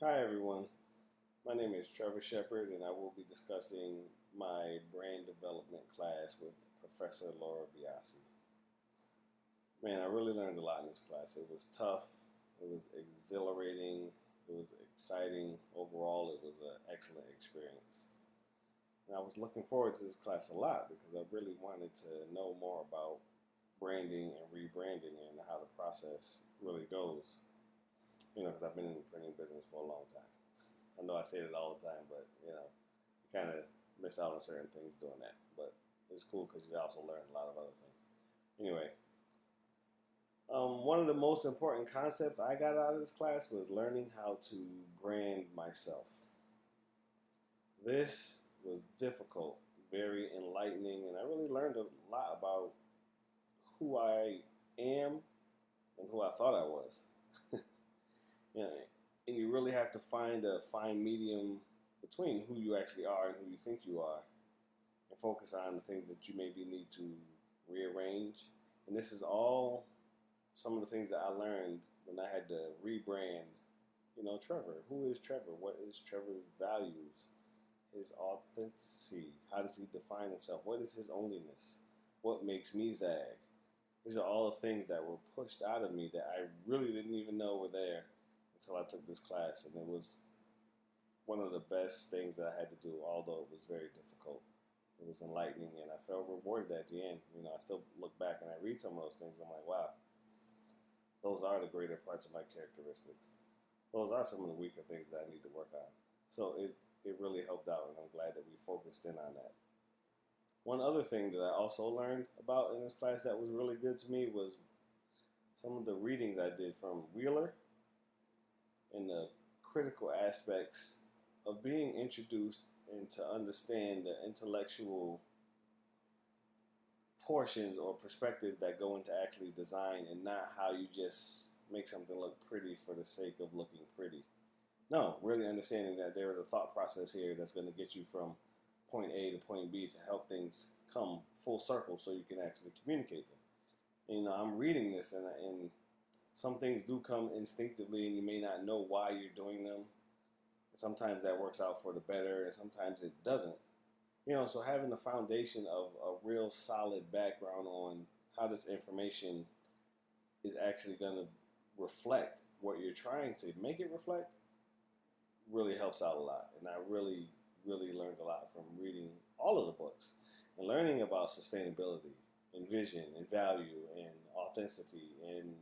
Hi everyone, my name is Trevor Shepard and I will be discussing my brand development class with Professor Laura Biasi. Man, I really learned a lot in this class. It was tough, it was exhilarating, it was exciting. Overall, it was an excellent experience. And I was looking forward to this class a lot because I really wanted to know more about branding and rebranding and how the process really goes. Because I've been in the printing business for a long time. I know I say it all the time, but you kind of miss out on certain things doing that. But it's cool because you also learn a lot of other things. Anyway, one of the most important concepts I got out of this class was learning how to brand myself. This was difficult, very enlightening, and I really learned a lot about who I am and who I thought I was. You know, and you really have to find a fine medium between who you actually are and who you think you are, and focus on the things that you maybe need to rearrange. And this is all some of the things that I learned when I had to rebrand. Trevor. Who is Trevor? What is Trevor's values? His authenticity. How does he define himself? What is his onlyness? What makes me zag? These are all the things that were pushed out of me that I really didn't even know were there until I took this class, and it was one of the best things that I had to do, although it was very difficult. It was enlightening, and I felt rewarded at the end. I still look back and I read some of those things. I'm like, wow, those are the greater parts of my characteristics. Those are some of the weaker things that I need to work on. So it really helped out, and I'm glad that we focused in on that. One other thing that I also learned about in this class that was really good to me was some of the readings I did from Wheeler and the critical aspects of being introduced and to understand the intellectual portions or perspective that go into actually design, and not how you just make something look pretty for the sake of looking pretty. No, really understanding that there is a thought process here that's going to get you from point A to point B to help things come full circle so you can actually communicate them. I'm reading this, and some things do come instinctively, and you may not know why you're doing them. Sometimes that works out for the better, and sometimes it doesn't. So having the foundation of a real solid background on how this information is actually going to reflect what you're trying to make it reflect really helps out a lot. And I really, really learned a lot from reading all of the books and learning about sustainability and vision and value and authenticity and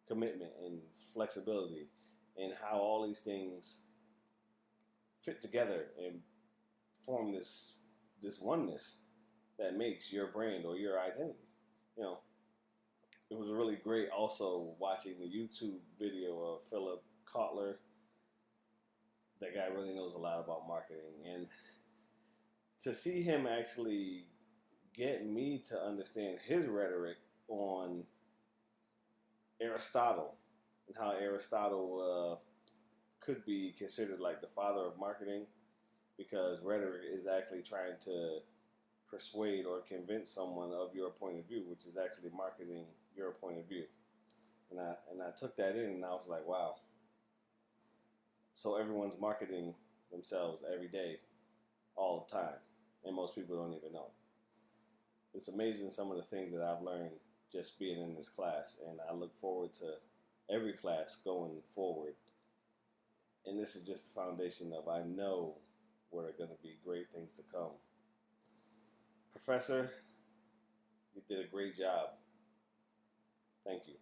commitment and flexibility, and how all these things fit together and form this oneness that makes your brand or your identity. You know, it was really great also watching the YouTube video of Philip Kotler. That guy really knows a lot about marketing, and to see him actually get me to understand his rhetoric on Aristotle and how Aristotle could be considered like the father of marketing, because rhetoric is actually trying to persuade or convince someone of your point of view, which is actually marketing your point of view. And I took that in, and I was like, wow. So everyone's marketing themselves every day, all the time, and most people don't even know. It's amazing some of the things that I've learned just being in this class, and I look forward to every class going forward. And this is just the foundation of, I know where are going to be great things to come. Professor, you did a great job. Thank you.